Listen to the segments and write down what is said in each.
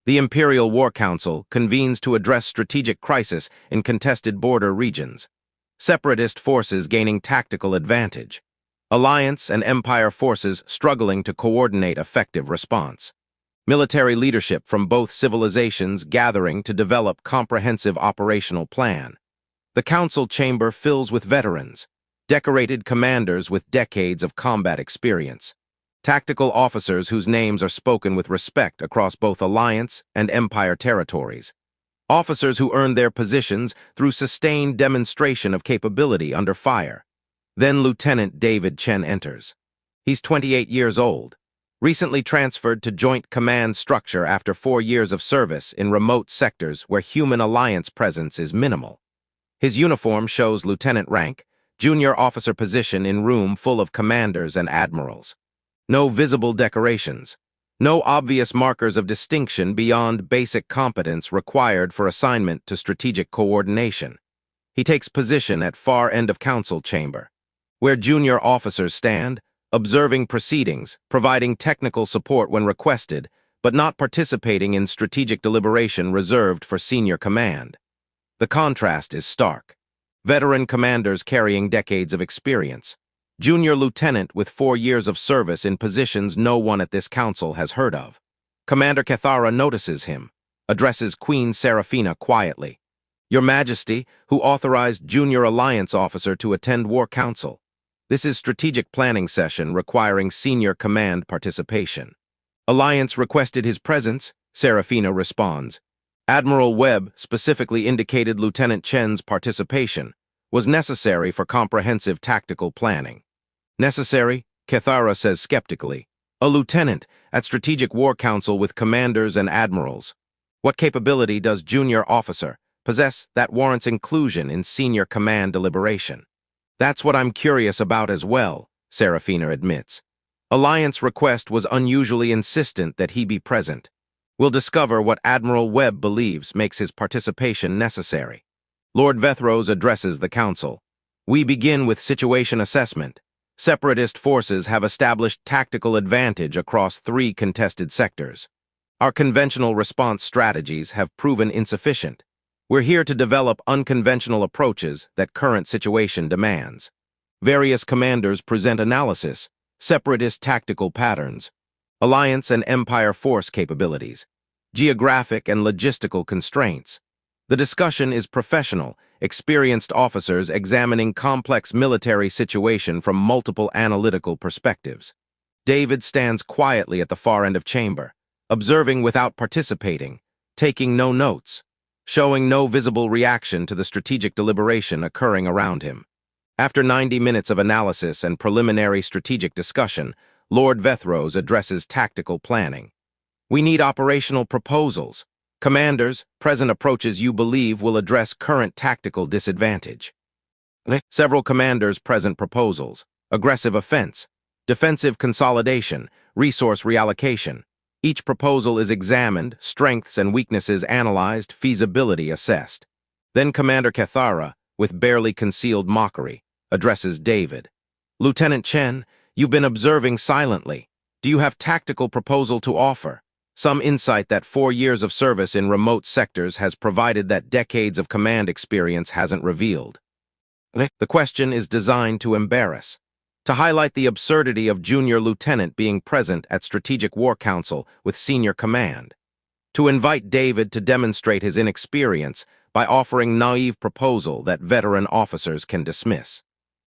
The Imperial War Council convenes to address strategic crisis in contested border regions. Separatist forces gaining tactical advantage. Alliance and Empire forces struggling to coordinate effective response. Military leadership from both civilizations gathering to develop comprehensive operational plan. The council chamber fills with veterans, decorated commanders with decades of combat experience, tactical officers whose names are spoken with respect across both Alliance and Empire territories, officers who earned their positions through sustained demonstration of capability under fire. Then Lieutenant David Chen enters. He's 28 years old, recently transferred to Joint Command structure after 4 years of service in remote sectors where human Alliance presence is minimal. His uniform shows lieutenant rank, junior officer position in room full of commanders and admirals. No visible decorations, no obvious markers of distinction beyond basic competence required for assignment to strategic coordination. He takes position at far end of council chamber, where junior officers stand, observing proceedings, providing technical support when requested, but not participating in strategic deliberation reserved for senior command. The contrast is stark. Veteran commanders carrying decades of experience. Junior lieutenant with 4 years of service in positions no one at this council has heard of. Commander Cathara notices him, addresses Queen Seraphina quietly. Your Majesty, who authorized Junior Alliance officer to attend War Council. This is strategic planning session requiring senior command participation. Alliance requested his presence, Seraphina responds. Admiral Webb specifically indicated Lieutenant Chen's participation was necessary for comprehensive tactical planning. Necessary, Cathara says skeptically. A lieutenant at Strategic War Council with commanders and admirals. What capability does junior officer possess that warrants inclusion in senior command deliberation? That's what I'm curious about as well, Seraphina admits. Alliance request was unusually insistent that he be present. We'll discover what Admiral Webb believes makes his participation necessary. Lord Vethros addresses the council. We begin with situation assessment. Separatist forces have established tactical advantage across 3 contested sectors. Our conventional response strategies have proven insufficient. We're here to develop unconventional approaches that current situation demands. Various commanders present analysis, separatist tactical patterns, Alliance and Empire force capabilities, geographic and logistical constraints. The discussion is professional, experienced officers examining complex military situation from multiple analytical perspectives. David stands quietly at the far end of chamber, observing without participating, taking no notes, showing no visible reaction to the strategic deliberation occurring around him. After 90 minutes of analysis and preliminary strategic discussion, Lord Vethros addresses tactical planning. We need operational proposals. Commanders, present approaches you believe will address current tactical disadvantage. Several commanders present proposals. Aggressive offense, defensive consolidation, resource reallocation. Each proposal is examined, strengths and weaknesses analyzed, feasibility assessed. Then Commander Cathara, with barely concealed mockery, addresses David. Lieutenant Chen, you've been observing silently. Do you have tactical proposal to offer? Some insight that 4 years of service in remote sectors has provided that decades of command experience hasn't revealed. The question is designed to embarrass, to highlight the absurdity of junior lieutenant being present at Strategic War Council with senior command, to invite David to demonstrate his inexperience by offering naive proposal that veteran officers can dismiss.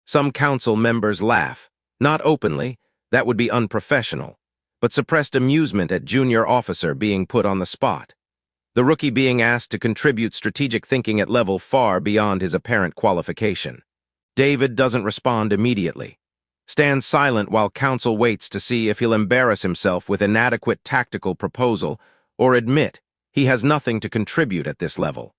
Some council members laugh, not openly, that would be unprofessional, but suppressed amusement at junior officer being put on the spot. The rookie being asked to contribute strategic thinking at level far beyond his apparent qualification. David doesn't respond immediately. Stands silent while council waits to see if he'll embarrass himself with inadequate tactical proposal or admit he has nothing to contribute at this level.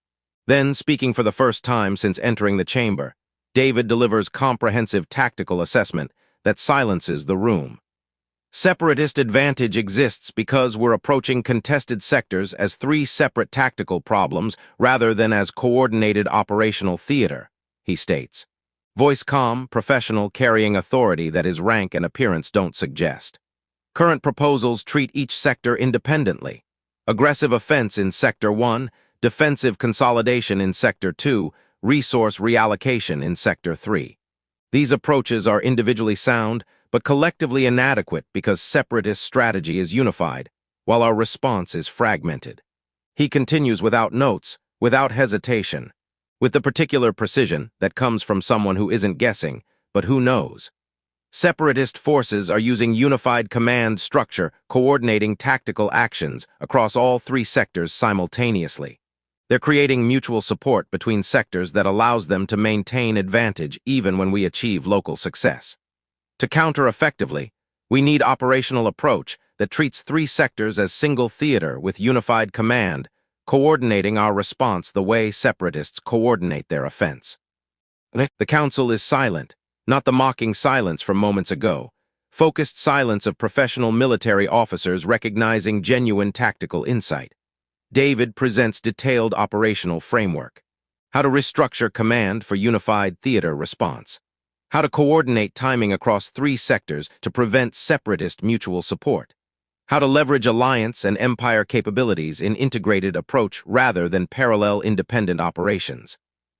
Then, speaking for the first time since entering the chamber, David delivers comprehensive tactical assessment that silences the room. Separatist advantage exists because we're approaching contested sectors as 3 separate tactical problems rather than as coordinated operational theater, he states. Voice calm, professional, carrying authority that his rank and appearance don't suggest. Current proposals treat each sector independently. Aggressive offense in Sector 1, defensive consolidation in Sector 2, resource reallocation in Sector 3. These approaches are individually sound, but collectively inadequate because separatist strategy is unified, while our response is fragmented. He continues without notes, without hesitation, with the particular precision that comes from someone who isn't guessing, but who knows. Separatist forces are using unified command structure, coordinating tactical actions across all three sectors simultaneously. They're creating mutual support between sectors that allows them to maintain advantage even when we achieve local success. To counter effectively, we need operational approach that treats three sectors as single theater with unified command, coordinating our response the way separatists coordinate their offense. The Council is silent, not the mocking silence from moments ago, focused silence of professional military officers recognizing genuine tactical insight. David presents detailed operational framework. How to restructure command for unified theater response. How to coordinate timing across three sectors to prevent separatist mutual support. How to leverage alliance and empire capabilities in integrated approach rather than parallel independent operations.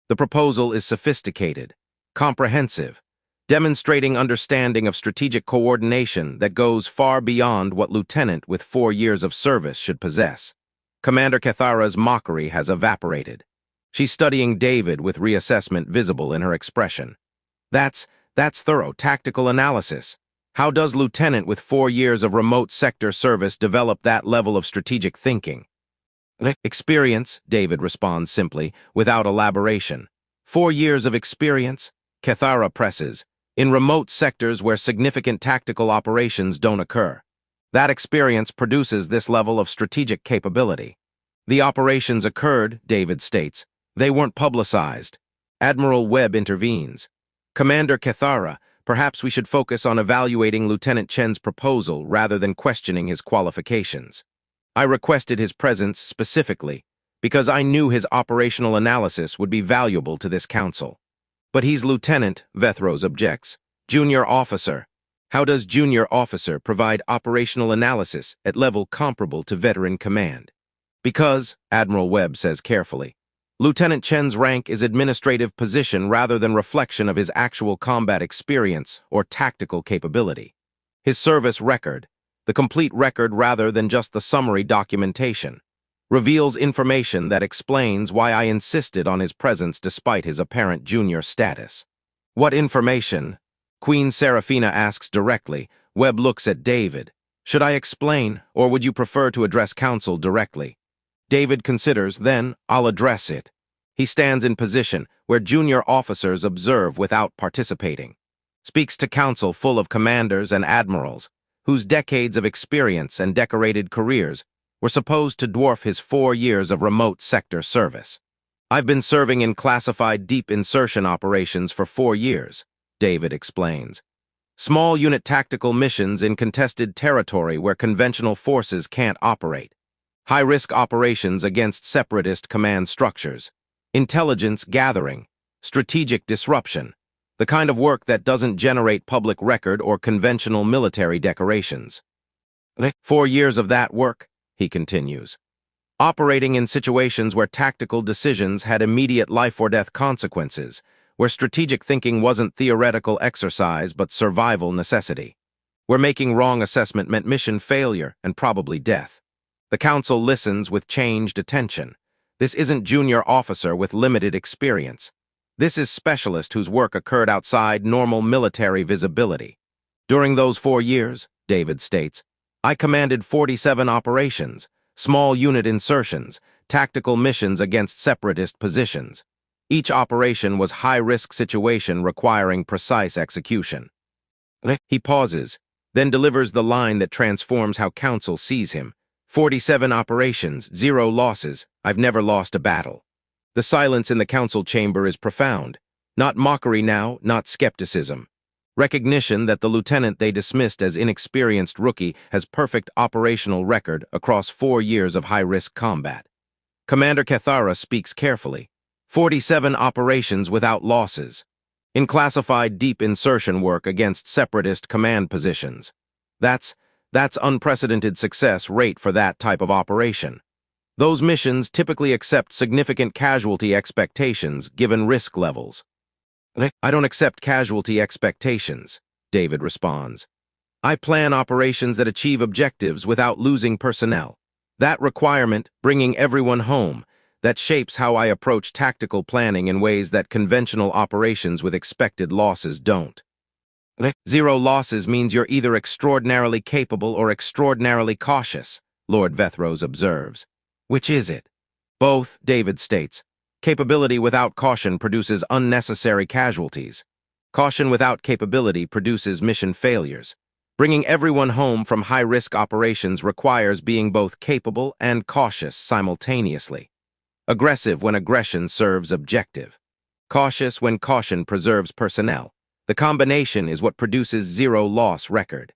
The proposal is sophisticated, comprehensive, demonstrating understanding of strategic coordination that goes far beyond what lieutenant with 4 years of service should possess. Commander Cathara's mockery has evaporated. She's studying David with reassessment visible in her expression. That's thorough tactical analysis. How does lieutenant with 4 years of remote sector service develop that level of strategic thinking? Experience, David responds simply, without elaboration. 4 years of experience? Cathara presses. In remote sectors where significant tactical operations don't occur. That experience produces this level of strategic capability. The operations occurred, David states. They weren't publicized. Admiral Webb intervenes. Commander Cathara, perhaps we should focus on evaluating Lieutenant Chen's proposal rather than questioning his qualifications. I requested his presence specifically because I knew his operational analysis would be valuable to this council. But he's lieutenant, Vethros objects. Junior officer. How does junior officer provide operational analysis at level comparable to veteran command? Because, Admiral Webb says carefully, Lieutenant Chen's rank is administrative position rather than reflection of his actual combat experience or tactical capability. His service record, the complete record rather than just the summary documentation, reveals information that explains why I insisted on his presence despite his apparent junior status. What information? Queen Seraphina asks directly. Webb looks at David. Should I explain, or would you prefer to address counsel directly? David considers, then I'll address it. He stands in position where junior officers observe without participating. Speaks to council full of commanders and admirals, whose decades of experience and decorated careers were supposed to dwarf his 4 years of remote sector service. I've been serving in classified deep insertion operations for 4 years, David explains. Small unit tactical missions in contested territory where conventional forces can't operate. High-risk operations against separatist command structures. Intelligence gathering. Strategic disruption. The kind of work that doesn't generate public record or conventional military decorations. 4 years of that work, he continues. Operating in situations where tactical decisions had immediate life-or-death consequences, where strategic thinking wasn't theoretical exercise but survival necessity. Where making wrong assessment meant mission failure and probably death. The council listens with changed attention. This isn't junior officer with limited experience. This is specialist whose work occurred outside normal military visibility. During those 4 years, David states, I commanded 47 operations, small unit insertions, tactical missions against separatist positions. Each operation was high-risk situation requiring precise execution. He pauses, then delivers the line that transforms how council sees him. 47 operations, 0 losses, I've never lost a battle. The silence in the council chamber is profound. Not mockery now, not skepticism. Recognition that the lieutenant they dismissed as inexperienced rookie has perfect operational record across 4 years of high-risk combat. Commander Cathara speaks carefully. 47 operations without losses. In classified deep insertion work against separatist command positions. That's That's unprecedented success rate for that type of operation. Those missions typically accept significant casualty expectations given risk levels. I don't accept casualty expectations, David responds. I plan operations that achieve objectives without losing personnel. That requirement, bringing everyone home, that shapes how I approach tactical planning in ways that conventional operations with expected losses don't. Zero losses means you're either extraordinarily capable or extraordinarily cautious, Lord Vethros observes. Which is it? Both, David states. Capability without caution produces unnecessary casualties. Caution without capability produces mission failures. Bringing everyone home from high-risk operations requires being both capable and cautious simultaneously. Aggressive when aggression serves objective. Cautious when caution preserves personnel. The combination is what produces zero-loss record.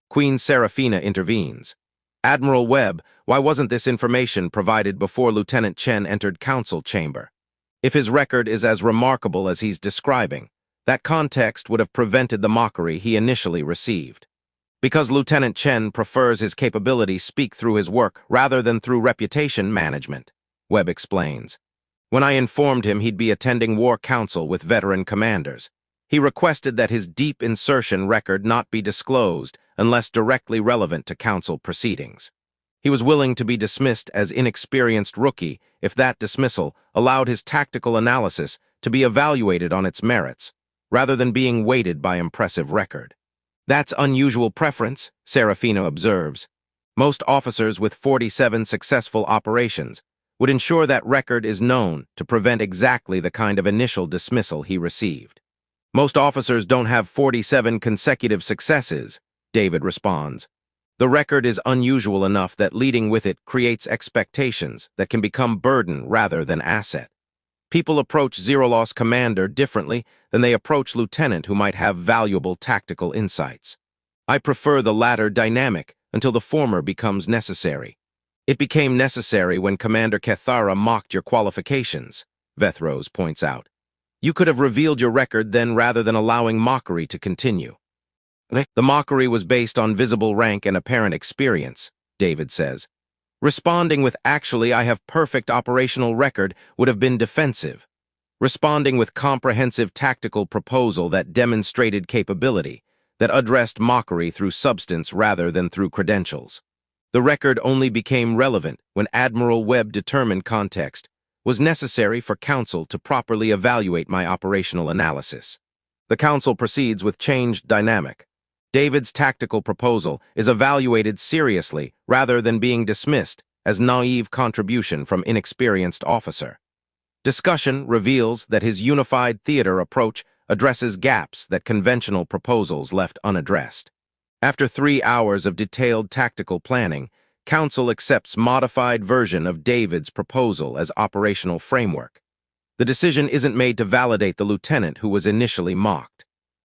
Queen Seraphina intervenes. Admiral Webb, why wasn't this information provided before Lieutenant Chen entered council chamber? If his record is as remarkable as he's describing, that context would have prevented the mockery he initially received. Because Lieutenant Chen prefers his capability speak through his work rather than through reputation management, Webb explains. When I informed him he'd be attending war council with veteran commanders, he requested that his deep insertion record not be disclosed unless directly relevant to council proceedings. He was willing to be dismissed as inexperienced rookie if that dismissal allowed his tactical analysis to be evaluated on its merits, rather than being weighted by impressive record. That's unusual preference, Serafina observes. Most officers with 47 successful operations would ensure that record is known to prevent exactly the kind of initial dismissal he received. Most officers don't have 47 consecutive successes, David responds. The record is unusual enough that leading with it creates expectations that can become burden rather than asset. People approach zero-loss commander differently than they approach lieutenant who might have valuable tactical insights. I prefer the latter dynamic until the former becomes necessary. It became necessary when Commander Kethara mocked your qualifications, Vethros points out. You could have revealed your record then rather than allowing mockery to continue. The mockery was based on visible rank and apparent experience, David says. Responding with "actually I have perfect operational record" would have been defensive. Responding with comprehensive tactical proposal that demonstrated capability, that addressed mockery through substance rather than through credentials. The record only became relevant when Admiral Webb determined context was necessary for council to properly evaluate my operational analysis. The council proceeds with changed dynamic. David's tactical proposal is evaluated seriously rather than being dismissed as naive contribution from inexperienced officer. Discussion reveals that his unified theater approach addresses gaps that conventional proposals left unaddressed. After 3 hours of detailed tactical planning, Council accepts modified version of David's proposal as operational framework. The decision isn't made to validate the lieutenant who was initially mocked.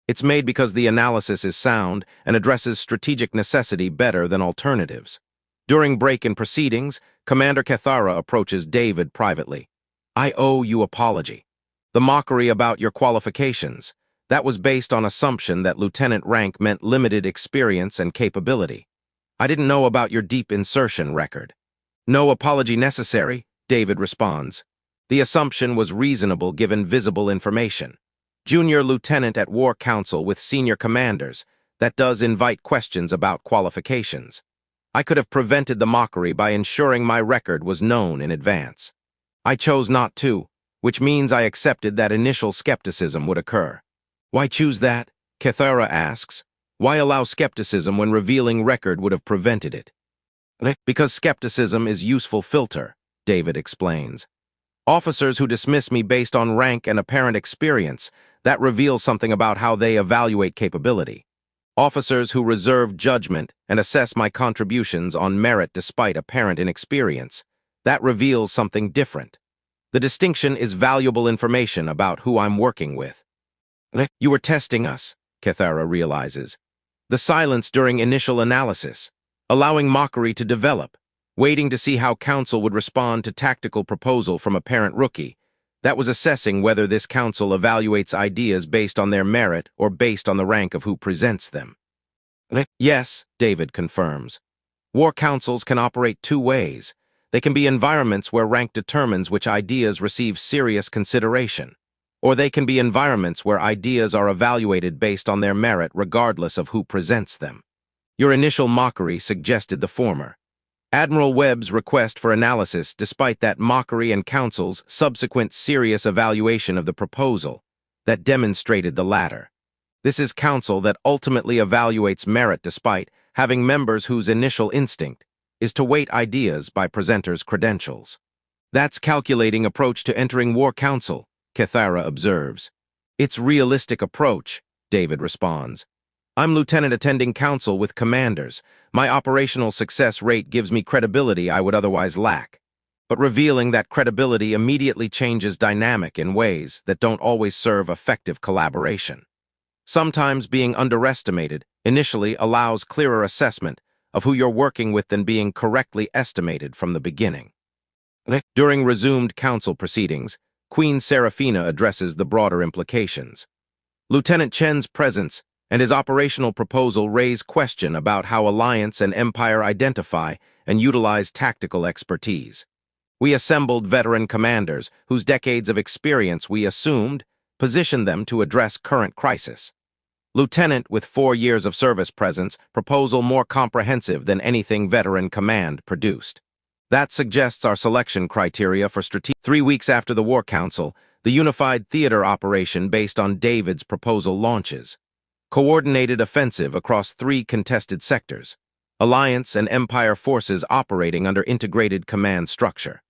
It's made because the analysis is sound and addresses strategic necessity better than alternatives. During break in proceedings, Commander Kethara approaches David privately. I owe you apology. The mockery about your qualifications, that was based on assumption that lieutenant rank meant limited experience and capability. I didn't know about your deep insertion record. No apology necessary, David responds. The assumption was reasonable given visible information. Junior lieutenant at War Council with senior commanders, that does invite questions about qualifications. I could have prevented the mockery by ensuring my record was known in advance. I chose not to, which means I accepted that initial skepticism would occur. Why choose that? Kethara asks. Why allow skepticism when revealing record would have prevented it? Because skepticism is useful filter, David explains. Officers who dismiss me based on rank and apparent experience, that reveals something about how they evaluate capability. Officers who reserve judgment and assess my contributions on merit despite apparent inexperience, that reveals something different. The distinction is valuable information about who I'm working with. You were testing us, Kethara realizes. The silence during initial analysis, allowing mockery to develop, waiting to see how council would respond to tactical proposal from apparent rookie, that was assessing whether this council evaluates ideas based on their merit or based on the rank of who presents them. Yes, David confirms. War councils can operate two ways. They can be environments where rank determines which ideas receive serious consideration, or they can be environments where ideas are evaluated based on their merit regardless of who presents them. Your initial mockery suggested the former. Admiral Webb's request for analysis, despite that mockery and council's subsequent serious evaluation of the proposal, that demonstrated the latter. This is council that ultimately evaluates merit despite having members whose initial instinct is to weight ideas by presenters' credentials. That's calculating approach to entering war council, Cathara observes. It's realistic approach, David responds. I'm lieutenant attending council with commanders. My operational success rate gives me credibility I would otherwise lack. But revealing that credibility immediately changes dynamic in ways that don't always serve effective collaboration. Sometimes being underestimated initially allows clearer assessment of who you're working with than being correctly estimated from the beginning. During resumed council proceedings, Queen Serafina addresses the broader implications. Lieutenant Chen's presence and his operational proposal raise question about how Alliance and Empire identify and utilize tactical expertise. We assembled veteran commanders whose decades of experience we assumed positioned them to address current crisis. Lieutenant with 4 years of service presence, proposal more comprehensive than anything veteran command produced. That suggests our selection criteria for strategic. 3 weeks after the War Council, the unified theater operation based on David's proposal launches. Coordinated offensive across 3 contested sectors. Alliance and Empire forces operating under integrated command structure.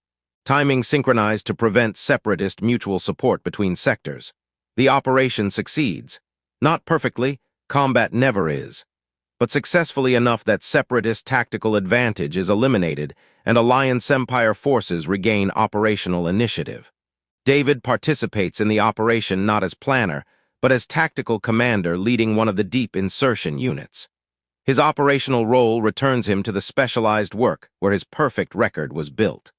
Timing synchronized to prevent separatist mutual support between sectors. The operation succeeds. Not perfectly, combat never is, but successfully enough that separatist tactical advantage is eliminated and Alliance-Empire forces regain operational initiative. David participates in the operation not as planner, but as tactical commander leading one of the deep insertion units. His operational role returns him to the specialized work where his perfect record was built.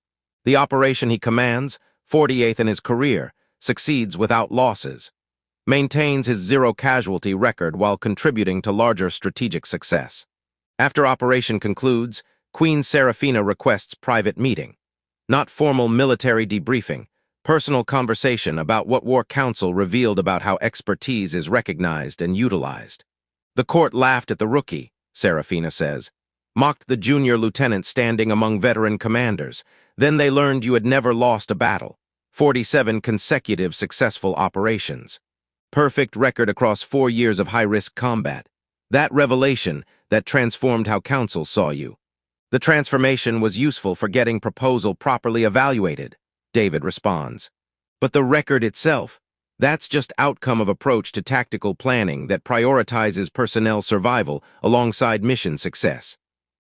The operation he commands, 48th in his career, succeeds without losses, maintains his zero-casualty record while contributing to larger strategic success. After operation concludes, Queen Serafina requests private meeting. Not formal military debriefing, personal conversation about what War Council revealed about how expertise is recognized and utilized. The court laughed at the rookie, Serafina says, mocked the junior lieutenant standing among veteran commanders. Then they learned you had never lost a battle. 47 consecutive successful operations. Perfect record across 4 years of high-risk combat. That revelation that transformed how Council saw you. The transformation was useful for getting proposal properly evaluated, David responds. But the record itself, that's just outcome of approach to tactical planning that prioritizes personnel survival alongside mission success.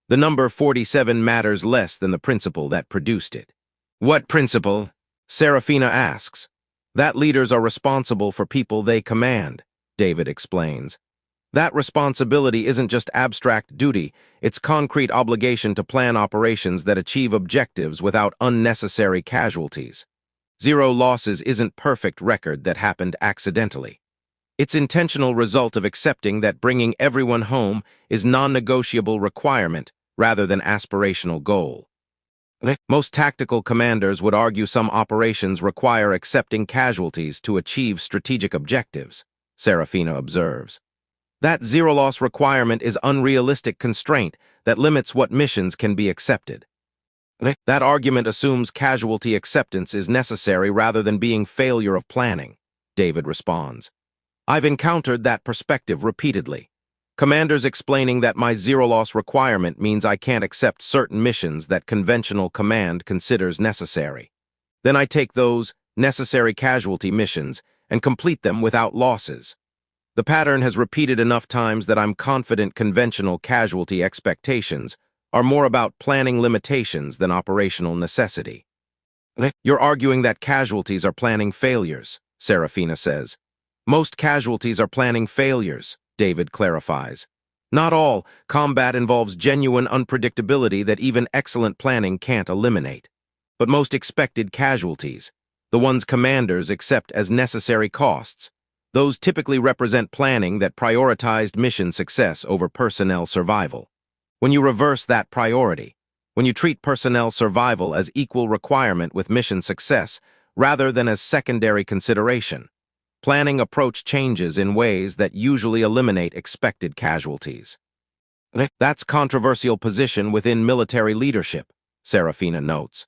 The number 47 matters less than the principle that produced it. What principle? Serafina asks. That leaders are responsible for people they command, David explains. That responsibility isn't just abstract duty, it's concrete obligation to plan operations that achieve objectives without unnecessary casualties. Zero losses isn't perfect record that happened accidentally. It's intentional result of accepting that bringing everyone home is non-negotiable requirement rather than aspirational goal. Most tactical commanders would argue some operations require accepting casualties to achieve strategic objectives, Serafina observes. That zero-loss requirement is unrealistic constraint that limits what missions can be accepted. That argument assumes casualty acceptance is necessary rather than being failure of planning, David responds. I've encountered that perspective repeatedly. Commanders explaining that my zero-loss requirement means I can't accept certain missions that conventional command considers necessary. Then I take those necessary casualty missions and complete them without losses. The pattern has repeated enough times that I'm confident conventional casualty expectations are more about planning limitations than operational necessity. You're arguing that casualties are planning failures, Serafina says. Most casualties are planning failures, David clarifies. Not all. Combat involves genuine unpredictability that even excellent planning can't eliminate. But most expected casualties, the ones commanders accept as necessary costs, Those typically represent planning that prioritized mission success over personnel survival. When you reverse that priority, when you treat personnel survival as equal requirement with mission success rather than as secondary consideration, planning approach changes in ways that usually eliminate expected casualties. That's controversial position within military leadership, Serafina notes,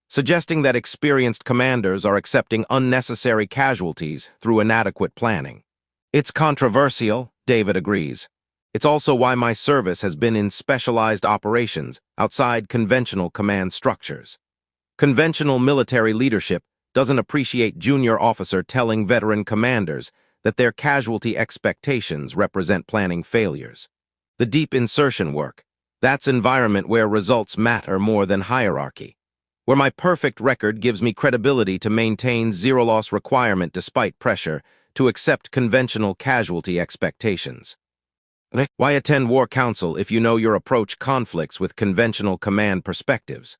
suggesting that experienced commanders are accepting unnecessary casualties through inadequate planning. It's controversial, David agrees. It's also why my service has been in specialized operations outside conventional command structures. Conventional military leadership doesn't appreciate junior officer telling veteran commanders that their casualty expectations represent planning failures. The deep insertion work, that's environment where results matter more than hierarchy, where my perfect record gives me credibility to maintain zero-loss requirement despite pressure to accept conventional casualty expectations. Why attend War Council if you know your approach conflicts with conventional command perspectives?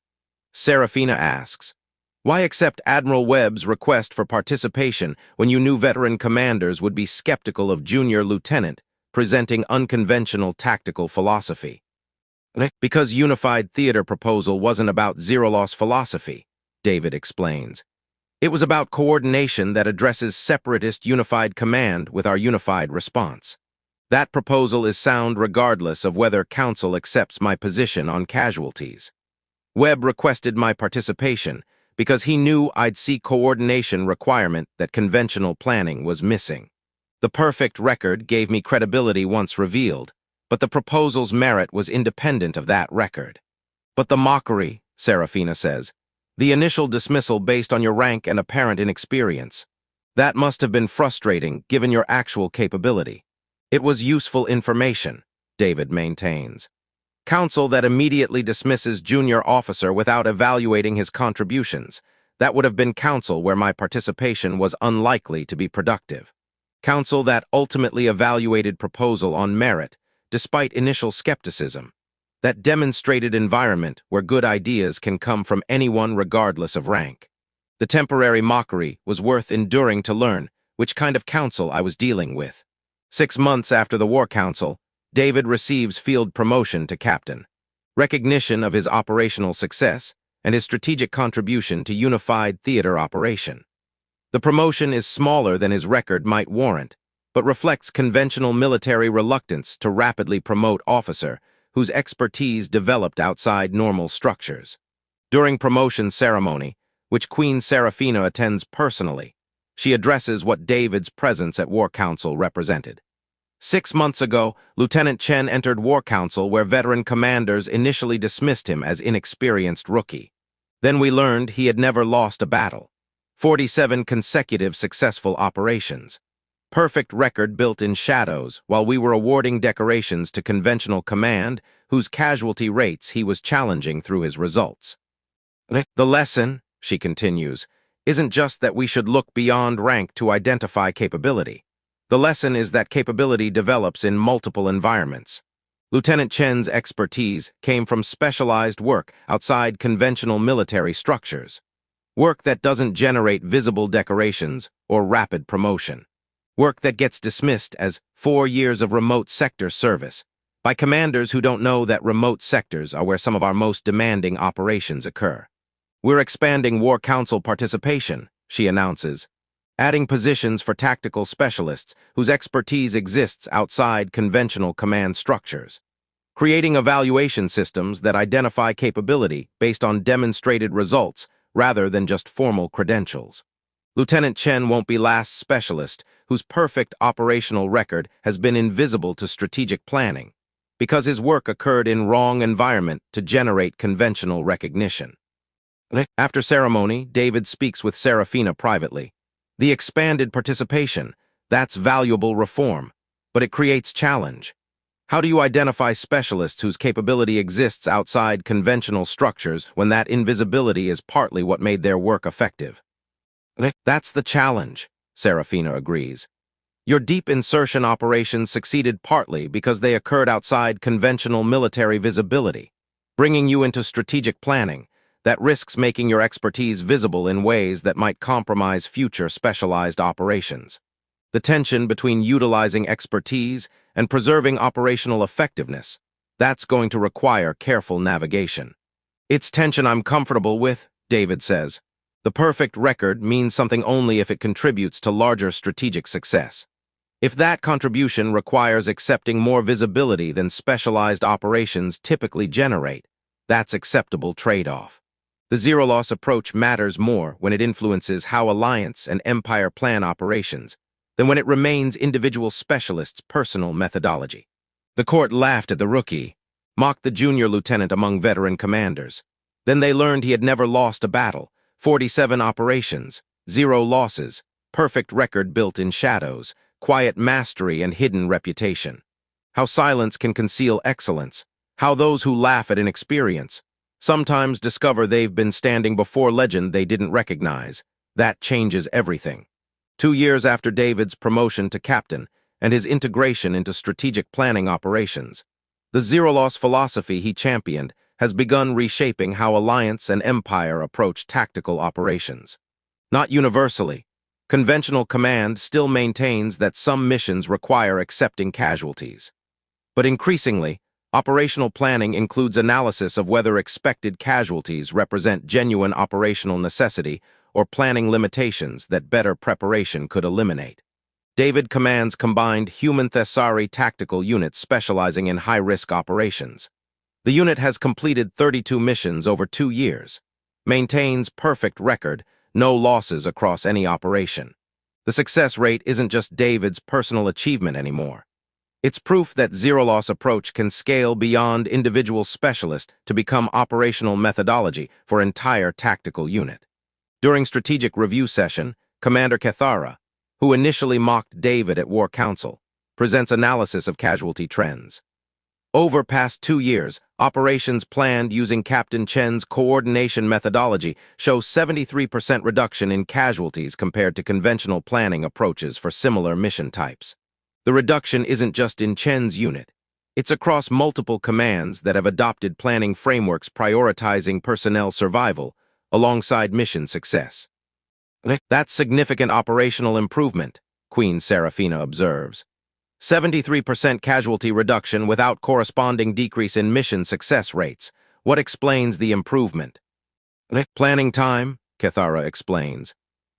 Serafina asks, why accept Admiral Webb's request for participation when you knew veteran commanders would be skeptical of junior lieutenant presenting unconventional tactical philosophy? Because Unified Theater proposal wasn't about zero-loss philosophy, David explains. It was about coordination that addresses separatist unified command with our unified response. That proposal is sound regardless of whether Council accepts my position on casualties. Webb requested my participation because he knew I'd see coordination requirement that conventional planning was missing. The perfect record gave me credibility once revealed, but the proposal's merit was independent of that record. But the mockery, Serafina says, the initial dismissal based on your rank and apparent inexperience, that must have been frustrating given your actual capability. It was useful information, David maintains. Council that immediately dismisses junior officer without evaluating his contributions. That would have been council where my participation was unlikely to be productive. Council that ultimately evaluated proposal on merit, despite initial skepticism. That demonstrated environment where good ideas can come from anyone regardless of rank. The temporary mockery was worth enduring to learn which kind of council I was dealing with. 6 months after the War Council, David receives field promotion to captain, recognition of his operational success, and his strategic contribution to unified theater operation. The promotion is smaller than his record might warrant, but reflects conventional military reluctance to rapidly promote officer whose expertise developed outside normal structures. During promotion ceremony, which Queen Serafina attends personally, she addresses what David's presence at War Council represented. 6 months ago, Lieutenant Chen entered War Council where veteran commanders initially dismissed him as inexperienced rookie. Then we learned he had never lost a battle. 47 consecutive successful operations. Perfect record built in shadows while we were awarding decorations to conventional command whose casualty rates he was challenging through his results. The lesson, she continues, isn't just that we should look beyond rank to identify capability. The lesson is that capability develops in multiple environments. Lieutenant Chen's expertise came from specialized work outside conventional military structures. Work that doesn't generate visible decorations or rapid promotion. Work that gets dismissed as 4 years of remote sector service by commanders who don't know that remote sectors are where some of our most demanding operations occur. We're expanding War Council participation, she announces, adding positions for tactical specialists whose expertise exists outside conventional command structures, creating evaluation systems that identify capability based on demonstrated results rather than just formal credentials. Lieutenant Chen won't be last specialist whose perfect operational record has been invisible to strategic planning because his work occurred in wrong environment to generate conventional recognition. After ceremony, David speaks with Serafina privately. The expanded participation, that's valuable reform, but it creates challenge. How do you identify specialists whose capability exists outside conventional structures when that invisibility is partly what made their work effective? That's the challenge, Serafina agrees. Your deep insertion operations succeeded partly because they occurred outside conventional military visibility, bringing you into strategic planning that risks making your expertise visible in ways that might compromise future specialized operations. The tension between utilizing expertise and preserving operational effectiveness, that's going to require careful navigation. It's tension I'm comfortable with, David says. The perfect record means something only if it contributes to larger strategic success. If that contribution requires accepting more visibility than specialized operations typically generate, that's acceptable trade-off. The zero-loss approach matters more when it influences how Alliance and Empire plan operations than when it remains individual specialists' personal methodology. The court laughed at the rookie, mocked the junior lieutenant among veteran commanders. Then they learned he had never lost a battle, 47 operations, 0 losses, perfect record built in shadows, quiet mastery and hidden reputation. How silence can conceal excellence, how those who laugh at inexperience sometimes discover they've been standing before legend they didn't recognize. That changes everything. 2 years after David's promotion to captain and his integration into strategic planning operations, the zero-loss philosophy he championed has begun reshaping how Alliance and Empire approach tactical operations. Not universally, conventional command still maintains that some missions require accepting casualties. But increasingly, operational planning includes analysis of whether expected casualties represent genuine operational necessity or planning limitations that better preparation could eliminate. David commands combined human Thessari tactical units specializing in high-risk operations. The unit has completed 32 missions over 2 years, maintains perfect record, no losses across any operation. The success rate isn't just David's personal achievement anymore. It's proof that zero-loss approach can scale beyond individual specialist to become operational methodology for entire tactical unit. During strategic review session, Commander Cathara, who initially mocked David at War Council, presents analysis of casualty trends. Over past 2 years, operations planned using Captain Chen's coordination methodology show 73% reduction in casualties compared to conventional planning approaches for similar mission types. The reduction isn't just in Chen's unit. It's across multiple commands that have adopted planning frameworks prioritizing personnel survival alongside mission success. That's significant operational improvement, Queen Serafina observes. 73% casualty reduction without corresponding decrease in mission success rates. What explains the improvement? Planning time, Cathara explains.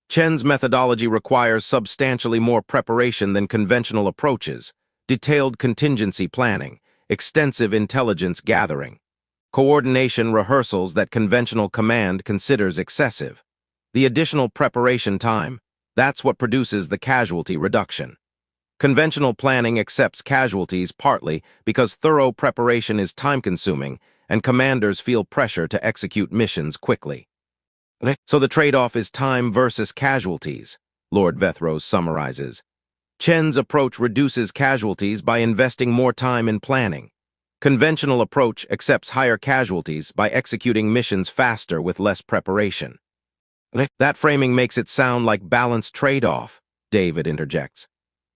Chen's methodology requires substantially more preparation than conventional approaches, detailed contingency planning, extensive intelligence gathering, coordination rehearsals that conventional command considers excessive. The additional preparation time, that's what produces the casualty reduction. Conventional planning accepts casualties partly because thorough preparation is time-consuming and commanders feel pressure to execute missions quickly. So the trade-off is time versus casualties, Lord Vethros summarizes. Chen's approach reduces casualties by investing more time in planning. Conventional approach accepts higher casualties by executing missions faster with less preparation. That framing makes it sound like balanced trade-off, David interjects.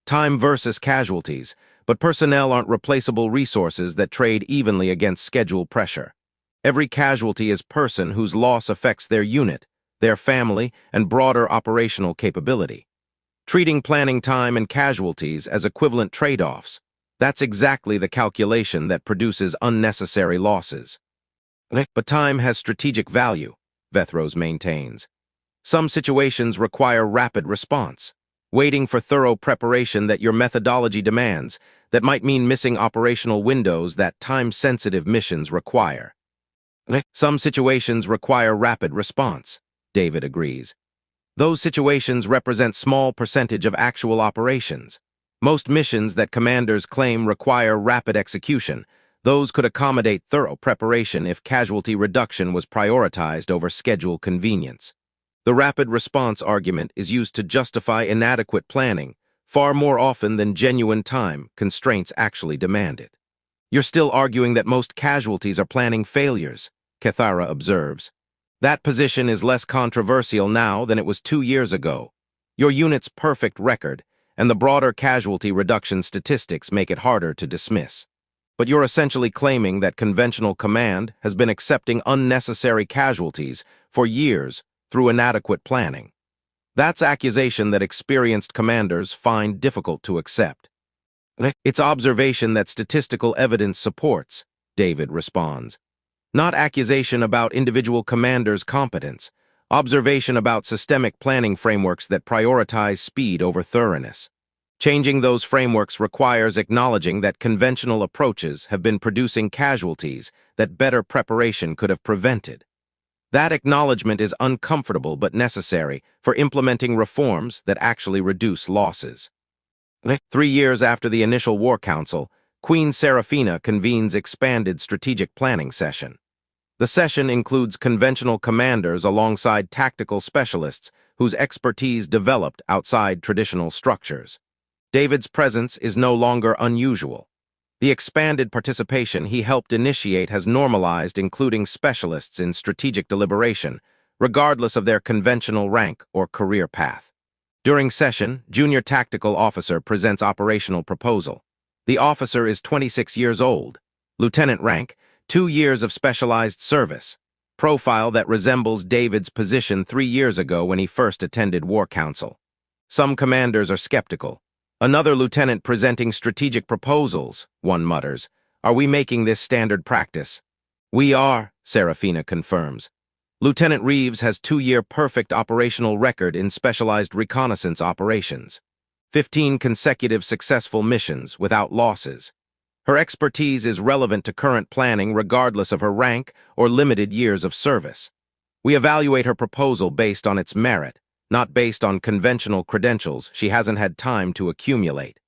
Time versus casualties, but personnel aren't replaceable resources that trade evenly against schedule pressure. Every casualty is person whose loss affects their unit, their family, and broader operational capability. Treating planning time and casualties as equivalent trade-offs, that's exactly the calculation that produces unnecessary losses. But time has strategic value, Vethros maintains. Some situations require rapid response, waiting for thorough preparation that your methodology demands, that might mean missing operational windows that time-sensitive missions require. Some situations require rapid response, David agrees. Those situations represent small percentage of actual operations. Most missions that commanders claim require rapid execution, those could accommodate thorough preparation if casualty reduction was prioritized over schedule convenience. The rapid response argument is used to justify inadequate planning, far more often than genuine time constraints actually demand it. You're still arguing that most casualties are planning failures, Cathara observes. That position is less controversial now than it was 2 years ago. Your unit's perfect record and the broader casualty reduction statistics make it harder to dismiss. But you're essentially claiming that conventional command has been accepting unnecessary casualties for years through inadequate planning. That's accusation that experienced commanders find difficult to accept. It's observation that statistical evidence supports, David responds. Not accusation about individual commanders' competence, observation about systemic planning frameworks that prioritize speed over thoroughness. Changing those frameworks requires acknowledging that conventional approaches have been producing casualties that better preparation could have prevented. That acknowledgement is uncomfortable but necessary for implementing reforms that actually reduce losses. 3 years after the initial War Council, Queen Serafina convenes expanded strategic planning session. The session includes conventional commanders alongside tactical specialists whose expertise developed outside traditional structures. David's presence is no longer unusual. The expanded participation he helped initiate has normalized including specialists in strategic deliberation, regardless of their conventional rank or career path. During session, Junior Tactical Officer presents operational proposal. The officer is 26 years old, lieutenant rank, 2 years of specialized service, profile that resembles David's position 3 years ago when he first attended War Council. Some commanders are skeptical. Another lieutenant presenting strategic proposals, one mutters. Are we making this standard practice? We are, Serafina confirms. Lieutenant Reeves has 2-year perfect operational record in specialized reconnaissance operations. 15 consecutive successful missions without losses. Her expertise is relevant to current planning regardless of her rank or limited years of service. We evaluate her proposal based on its merit, not based on conventional credentials she hasn't had time to accumulate.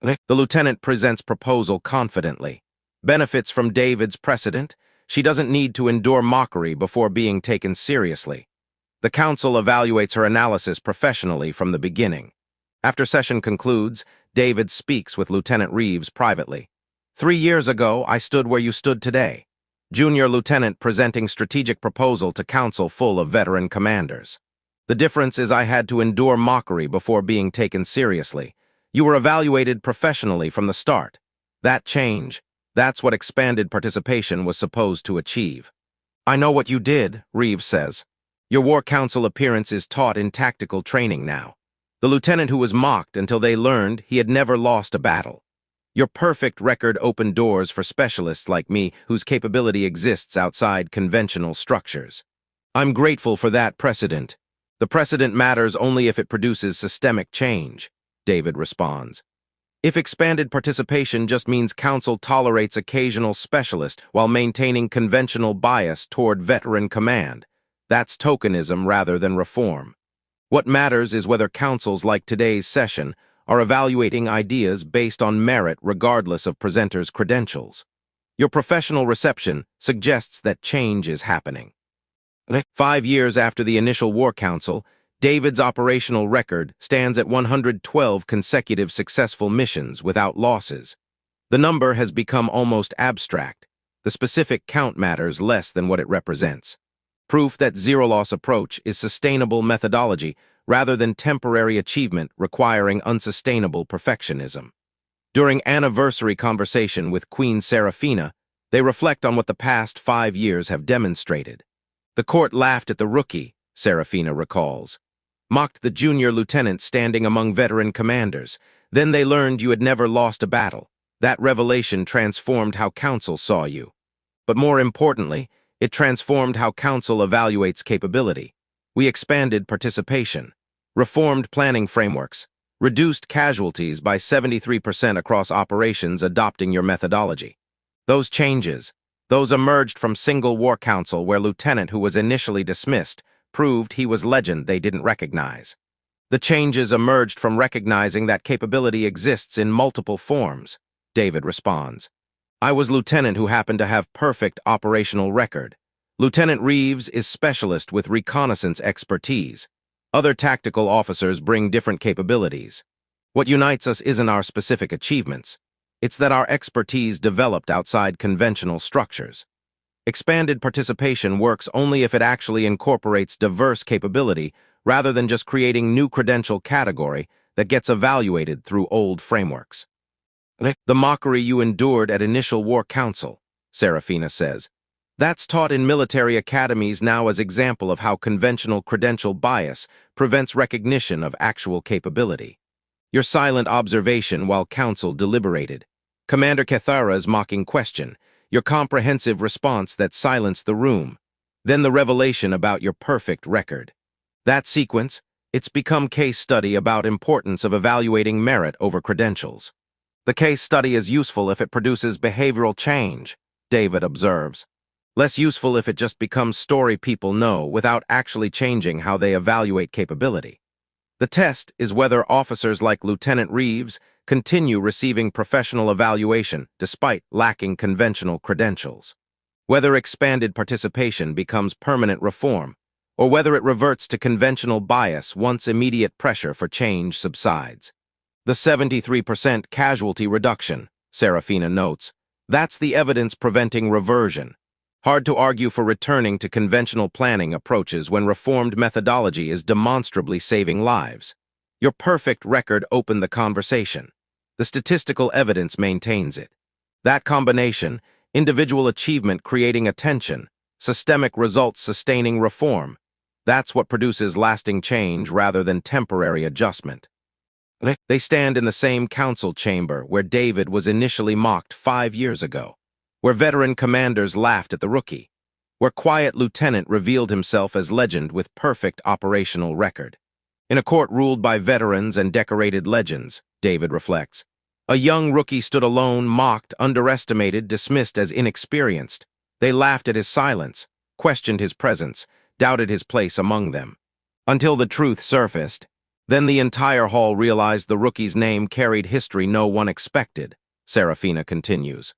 The lieutenant presents proposal confidently. Benefits from David's precedent. She doesn't need to endure mockery before being taken seriously. The council evaluates her analysis professionally from the beginning. After session concludes, David speaks with Lieutenant Reeves privately. 3 years ago, I stood where you stood today. Junior lieutenant presenting strategic proposal to council full of veteran commanders. The difference is I had to endure mockery before being taken seriously. You were evaluated professionally from the start. That change, that's what expanded participation was supposed to achieve. I know what you did, Reeves says. Your War Council appearance is taught in tactical training now. The lieutenant who was mocked until they learned he had never lost a battle. Your perfect record opened doors for specialists like me whose capability exists outside conventional structures. I'm grateful for that precedent. The precedent matters only if it produces systemic change, David responds. If expanded participation just means council tolerates occasional specialist while maintaining conventional bias toward veteran command, that's tokenism rather than reform. What matters is whether councils like today's session are evaluating ideas based on merit regardless of presenters' credentials. Your professional reception suggests that change is happening. 5 years after the initial War Council, David's operational record stands at 112 consecutive successful missions without losses. The number has become almost abstract. The specific count matters less than what it represents. Proof that zero-loss approach is sustainable methodology rather than temporary achievement requiring unsustainable perfectionism. During anniversary conversation with Queen Serafina, they reflect on what the past 5 years have demonstrated. The court laughed at the rookie, Serafina recalls. Mocked the junior lieutenant standing among veteran commanders. Then they learned you had never lost a battle. That revelation transformed how council saw you. But more importantly, it transformed how council evaluates capability. We expanded participation, reformed planning frameworks, reduced casualties by 73% across operations adopting your methodology. Those changes, those emerged from single War Council where lieutenant who was initially dismissed proved he was legend they didn't recognize. The changes emerged from recognizing that capability exists in multiple forms, David responds. I was lieutenant who happened to have perfect operational record. Lieutenant Reeves is specialist with reconnaissance expertise. Other tactical officers bring different capabilities. What unites us isn't our specific achievements. It's that our expertise developed outside conventional structures. Expanded participation works only if it actually incorporates diverse capability rather than just creating new credential category that gets evaluated through old frameworks. The mockery you endured at initial War Council, Serafina says. That's taught in military academies now as example of how conventional credential bias prevents recognition of actual capability. Your silent observation while counsel deliberated. Commander Cathara's mocking question. Your comprehensive response that silenced the room. Then the revelation about your perfect record. That sequence, it's become case study about importance of evaluating merit over credentials. The case study is useful if it produces behavioral change, David observes. Less useful if it just becomes story people know without actually changing how they evaluate capability. The test is whether officers like Lieutenant Reeves continue receiving professional evaluation despite lacking conventional credentials. Whether expanded participation becomes permanent reform, or whether it reverts to conventional bias once immediate pressure for change subsides. The 73% casualty reduction, Serafina notes, that's the evidence preventing reversion. Hard to argue for returning to conventional planning approaches when reformed methodology is demonstrably saving lives. Your perfect record opened the conversation. The statistical evidence maintains it. That combination, individual achievement creating attention, systemic results sustaining reform, that's what produces lasting change rather than temporary adjustment. They stand in the same council chamber where David was initially mocked 5 years ago, where veteran commanders laughed at the rookie, where quiet lieutenant revealed himself as legend with perfect operational record. In a court ruled by veterans and decorated legends, David reflects, a young rookie stood alone, mocked, underestimated, dismissed as inexperienced. They laughed at his silence, questioned his presence, doubted his place among them. Until the truth surfaced, then the entire hall realized the rookie's name carried history no one expected, Serafina continues.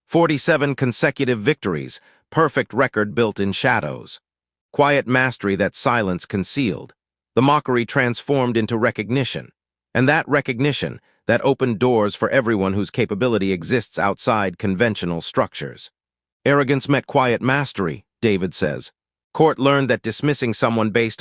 47 consecutive victories, perfect record built in shadows. Quiet mastery that silence concealed. The mockery transformed into recognition. And that recognition, that opened doors for everyone whose capability exists outside conventional structures. Arrogance met quiet mastery, David says. Court learned that dismissing someone based on